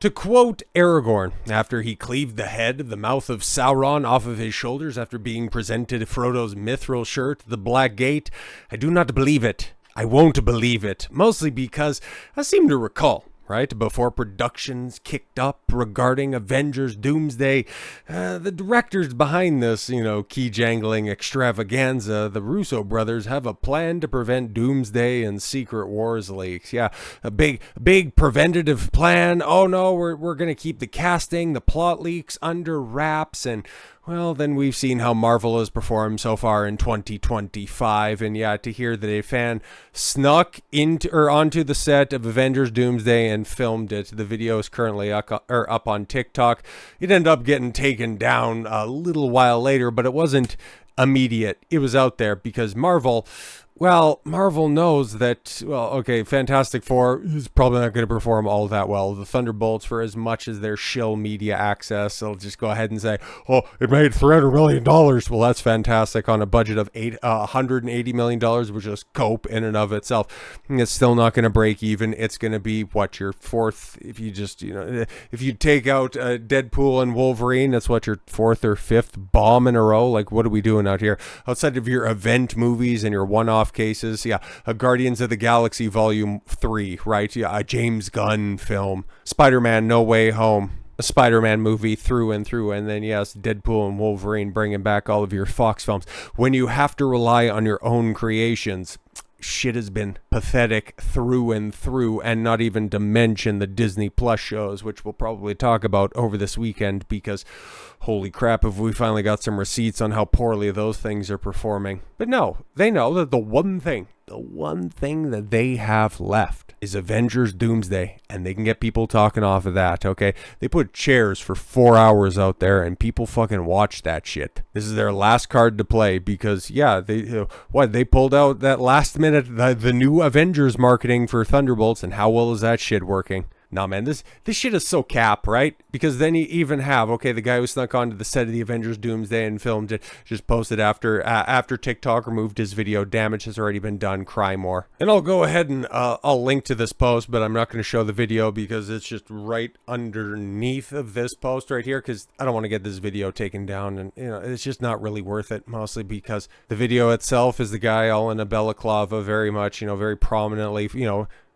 To quote Aragorn, after he cleaved the head of the mouth of Sauron off of his shoulders after being presented Frodo's mithril shirt, the Black Gate, I do not believe it. I won't believe it, mostly because I seem to recall, right, before productions kicked up regarding Avengers Doomsday, the directors behind this, key-jangling extravaganza, the Russo brothers, have a plan to prevent Doomsday and Secret Wars leaks. Yeah, a big preventative plan. Oh no, we're going to keep the casting, the plot leaks under wraps, and well, then we've seen how Marvel has performed so far in 2025, and yeah, to hear that a fan snuck onto the set of Avengers Doomsday and filmed it. The video is currently up on TikTok. It ended up getting taken down a little while later, but it wasn't immediate. It was out there because Marvel knows that, okay, Fantastic Four is probably not going to perform all that well. The Thunderbolts, for as much as their shill media access, they'll just go ahead and say, oh, it made $300 million. Well, that's fantastic on a budget of $180 million, which is cope in and of itself. It's still not going to break even. It's going to be, your fourth, if you take out Deadpool and Wolverine, that's your fourth or fifth bomb in a row. Like, what are we doing out here? Outside of your event movies and your one-off cases, a Guardians of the Galaxy Volume 3, right? Yeah, a James Gunn film, Spider-Man No Way Home, a Spider-Man movie through and through, and then yes, Deadpool and Wolverine, bringing back all of your Fox films. When you have to rely on your own creations, shit has been pathetic through and through, and not even to mention the Disney Plus shows, which we'll probably talk about over this weekend, because holy crap, have we finally got some receipts on how poorly those things are performing. But no, they know that the one thing that they have left is Avengers Doomsday, and they can get people talking off of that, okay? They put chairs for 4 hours out there, and people fucking watch that shit. This is their last card to play, because, they pulled out that last minute, the new Avengers marketing for Thunderbolts, and how well is that shit working? Nah, man, this shit is so cap, right? Because then you even have, the guy who snuck onto the set of the Avengers Doomsday and filmed it, just posted after TikTok removed his video. Damage has already been done. Cry more. And I'll go ahead and I'll link to this post, but I'm not going to show the video because it's just right underneath of this post right here, because I don't want to get this video taken down, and it's just not really worth it, mostly because the video itself is the guy all in a balaclava, very much, very prominently,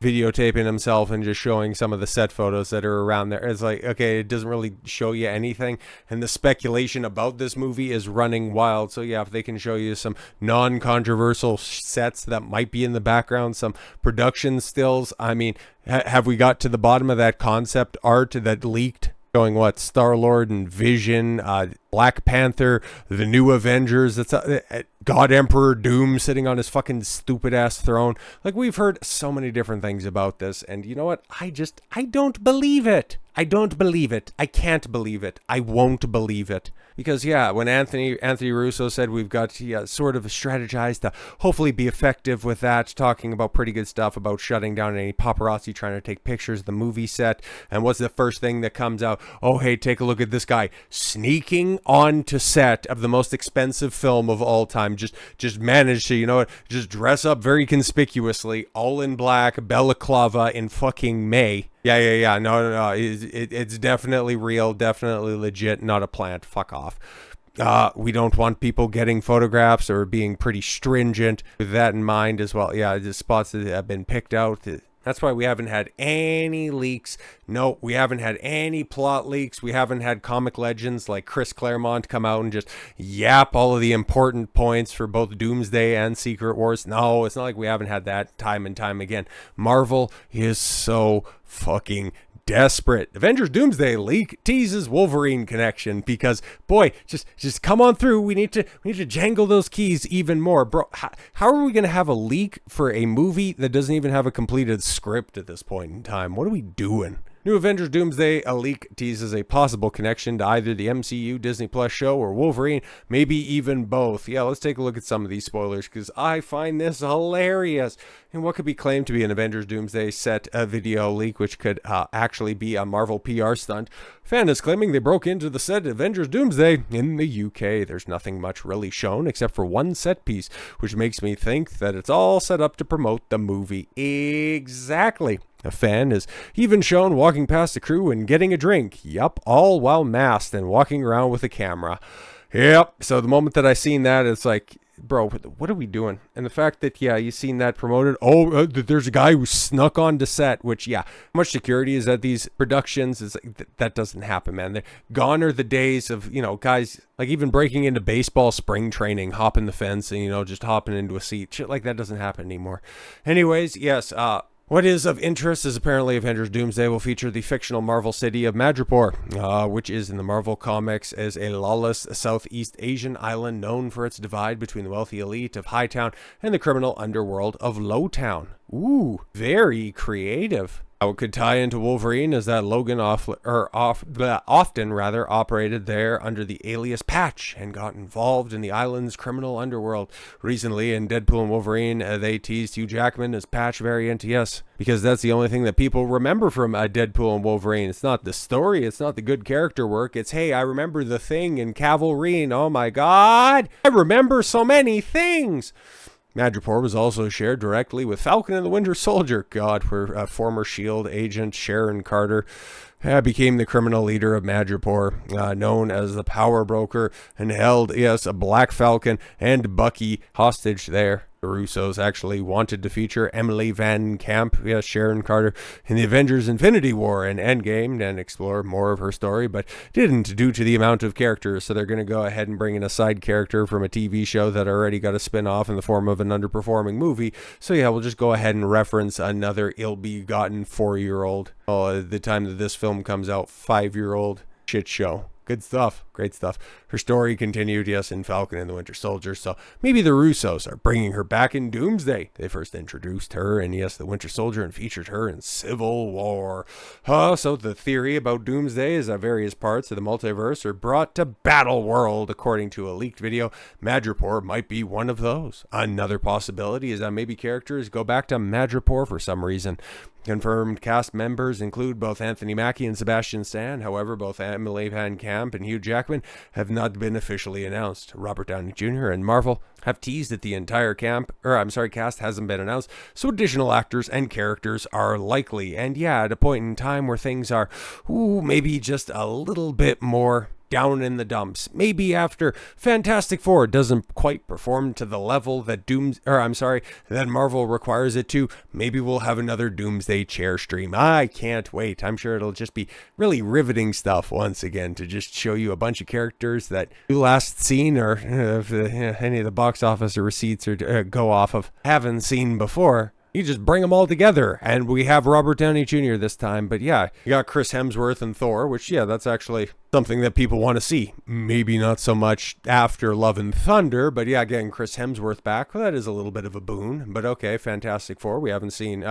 videotaping himself and just showing some of the set photos that are around there. It's like, okay, it doesn't really show you anything, and the speculation about this movie is running wild. So yeah, if they can show you some non-controversial sets that might be in the background, some production stills, I mean, have we got to the bottom of that concept art that leaked? Showing Star-Lord and Vision, Black Panther, the new Avengers, that's God Emperor Doom sitting on his fucking stupid ass throne. Like, we've heard so many different things about this, and you know what? I don't believe it. I don't believe it. I can't believe it. I won't believe it. Because when Anthony Russo said we've got to sort of strategize to hopefully be effective with that, talking about pretty good stuff about shutting down any paparazzi trying to take pictures of the movie set. And what's the first thing that comes out? Oh, hey, take a look at this guy sneaking onto set of the most expensive film of all time. Just managed to, just dress up very conspicuously, all in black, balaclava in fucking May. Yeah. No. It's definitely real, definitely legit, not a plant. Fuck off. We don't want people getting photographs, or being pretty stringent with that in mind as well. Yeah, the spots that have been picked out. That's why we haven't had any leaks. No, we haven't had any plot leaks. We haven't had comic legends like Chris Claremont come out and just yap all of the important points for both Doomsday and Secret Wars. No, it's not like we haven't had that time and time again. Marvel is so fucking desperate. Avengers Doomsday leak teases Wolverine connection, because boy, just come on through. We need to jangle those keys even more, bro. How are we gonna have a leak for a movie that doesn't even have a completed script at this point in time? What are we doing? New Avengers Doomsday, a leak teases a possible connection to either the MCU Disney Plus show or Wolverine, maybe even both. Yeah, let's take a look at some of these spoilers, because I find this hilarious. And what could be claimed to be an Avengers Doomsday set video leak, which could actually be a Marvel PR stunt. Fan is claiming they broke into the set Avengers Doomsday in the UK. There's nothing much really shown except for one set piece, which makes me think that it's all set up to promote the movie. Exactly. A fan is even shown walking past the crew and getting a drink. Yup, all while masked and walking around with a camera. Yep. So the moment that I seen that, it's like, bro, what are we doing? And the fact that, yeah, you seen that promoted. Oh, there's a guy who snuck onto set, which, yeah, how much security is at these productions? Is like, that doesn't happen, man. Gone are the days of, guys like even breaking into baseball spring training, hopping the fence and, just hopping into a seat. Shit like that doesn't happen anymore. Anyways, yes, what is of interest is apparently Avengers Doomsday will feature the fictional Marvel city of Madripoor, which is in the Marvel comics as a lawless Southeast Asian island known for its divide between the wealthy elite of Hightown and the criminal underworld of Lowtown. Ooh, very creative. How it could tie into Wolverine is that Logan often operated there under the alias Patch and got involved in the island's criminal underworld. Recently in Deadpool and Wolverine, they teased Hugh Jackman as Patch variant, yes, because that's the only thing that people remember from Deadpool and Wolverine. It's not the story, it's not the good character work, it's, hey, I remember the Thing in Wolverine, oh my god, I remember so many things. Madripoor was also shared directly with Falcon and the Winter Soldier. God, where former S.H.I.E.L.D. agent Sharon Carter became the criminal leader of Madripoor, known as the Power Broker, and held, yes, a Black Falcon and Bucky hostage there. The Russos actually wanted to feature Emily Van Camp, yes, Sharon Carter, in the Avengers Infinity War and Endgame and explore more of her story, but didn't due to the amount of characters, so they're going to go ahead and bring in a side character from a TV show that already got a spin-off in the form of an underperforming movie. So yeah, we'll just go ahead and reference another ill-begotten 4-year-old. Oh, at the time that this film comes out, 5-year-old shit show. Good stuff. Great stuff. Her story continued, yes, in Falcon and the Winter Soldier, so maybe the Russos are bringing her back in Doomsday. They first introduced her and, yes, the Winter Soldier and featured her in Civil War. So the theory about Doomsday is that various parts of the multiverse are brought to Battle World. According to a leaked video, Madripoor might be one of those. Another possibility is that maybe characters go back to Madripoor for some reason. Confirmed cast members include both Anthony Mackie and Sebastian Stan. However, both Emily Van Camp and Hugh Jackman have not been officially announced. Robert Downey Jr. and Marvel have teased that the entire cast hasn't been announced, so additional actors and characters are likely. And yeah, at a point in time where things are, maybe just a little bit more down in the dumps. Maybe after Fantastic Four doesn't quite perform to the level that that Marvel requires it to, maybe we'll have another Doomsday chair stream. I can't wait. I'm sure it'll just be really riveting stuff once again to just show you a bunch of characters that you last seen or if any of the box office or receipts or go off of haven't seen before. You just bring them all together, and we have Robert Downey Jr. this time. But yeah, you got Chris Hemsworth and Thor, which, yeah, that's actually something that people want to see. Maybe not so much after Love and Thunder, but yeah, getting Chris Hemsworth back, well, that is a little bit of a boon. But okay, Fantastic Four. We haven't seen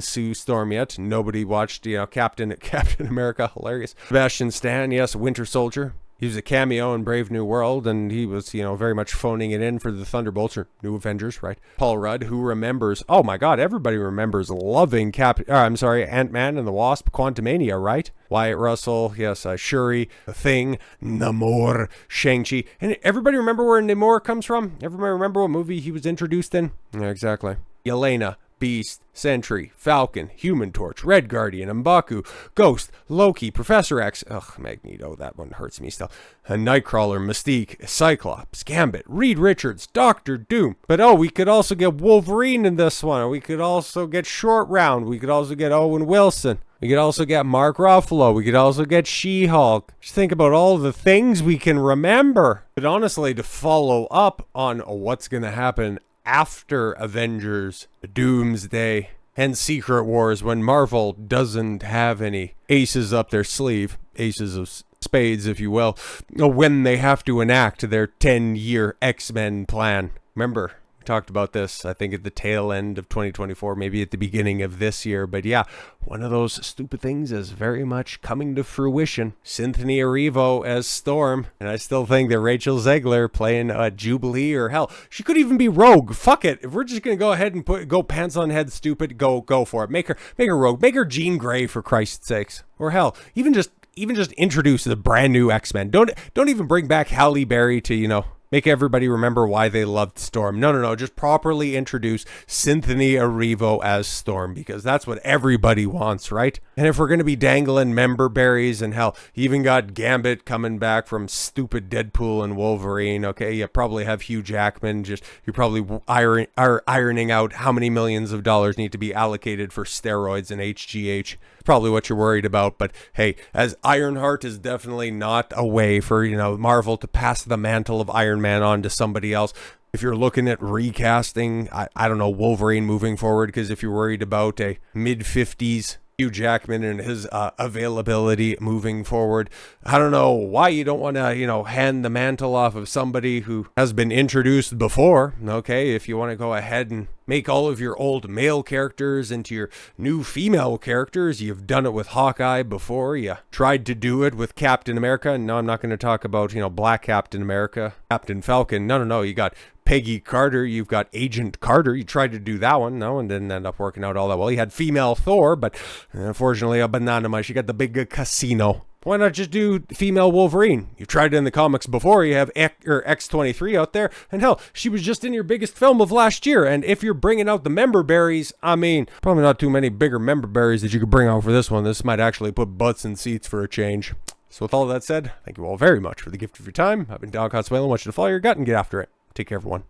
Sue Storm yet. Nobody watched, Captain America, hilarious. Sebastian Stan, yes, Winter Soldier. He was a cameo in Brave New World, and he was, very much phoning it in for the Thunderbolts or New Avengers, right? Paul Rudd, who remembers, oh my god, everybody remembers loving Ant-Man and the Wasp, Quantumania, right? Wyatt Russell, yes, Shuri, The Thing, Namor, Shang-Chi. And everybody remember where Namor comes from? Everybody remember what movie he was introduced in? Yeah, exactly. Yelena, Beast, Sentry, Falcon, Human Torch, Red Guardian, M'Baku, Ghost, Loki, Professor X, Magneto, that one hurts me still, Nightcrawler, Mystique, Cyclops, Gambit, Reed Richards, Doctor Doom. But we could also get Wolverine in this one, or we could also get Short Round, we could also get Owen Wilson. We could also get Mark Ruffalo. We could also get She-Hulk. Just think about all the things we can remember. But honestly, to follow up on what's going to happen after Avengers, Doomsday, and Secret Wars, when Marvel doesn't have any aces up their sleeve, aces of spades, if you will, when they have to enact their 10-year X-Men plan. Remember, we talked about this, I think, at the tail end of 2024, maybe at the beginning of this year. But yeah, one of those stupid things is very much coming to fruition. Cynthia Erivo as Storm, and I still think that Rachel Zegler playing Jubilee, or hell, she could even be Rogue. Fuck it. If we're just gonna go ahead and go pants on head stupid, go for it. Make her Rogue. Make her Jean Grey, for Christ's sakes. Or hell, even just introduce the brand new X-Men. Don't even bring back Halle Berry to, make everybody remember why they loved Storm. No, just properly introduce Cynthia Erivo as Storm, because that's what everybody wants, right? And if we're going to be dangling member berries, and hell, you even got Gambit coming back from stupid Deadpool and Wolverine, okay, you probably have Hugh Jackman, you're probably ironing out how many millions of dollars need to be allocated for steroids and HGH. Probably what you're worried about, but hey, as Ironheart is definitely not a way for, Marvel to pass the mantle of Iron Man on to somebody else. If you're looking at recasting, I don't know, Wolverine moving forward, because if you're worried about a mid-50s Hugh Jackman and his availability moving forward, I don't know why you don't want to, hand the mantle off of somebody who has been introduced before, okay? If you want to go ahead and make all of your old male characters into your new female characters, you've done it with Hawkeye before, you tried to do it with Captain America, and no, I'm not going to talk about, Black Captain America, Captain Falcon, no, you got Peggy Carter, you've got Agent Carter, you tried to do that one, no, and didn't end up working out all that well. You had female Thor, but unfortunately a banana mush, you got the big casino. Why not just do female Wolverine? You tried it in the comics before, you have X-23 out there, and hell, she was just in your biggest film of last year, and if you're bringing out the member berries, probably not too many bigger member berries that you could bring out for this one. This might actually put butts in seats for a change. So with all that said, thank you all very much for the gift of your time. I've been Dog Hot Swale, and I want you to follow your gut and get after it. Take care, everyone.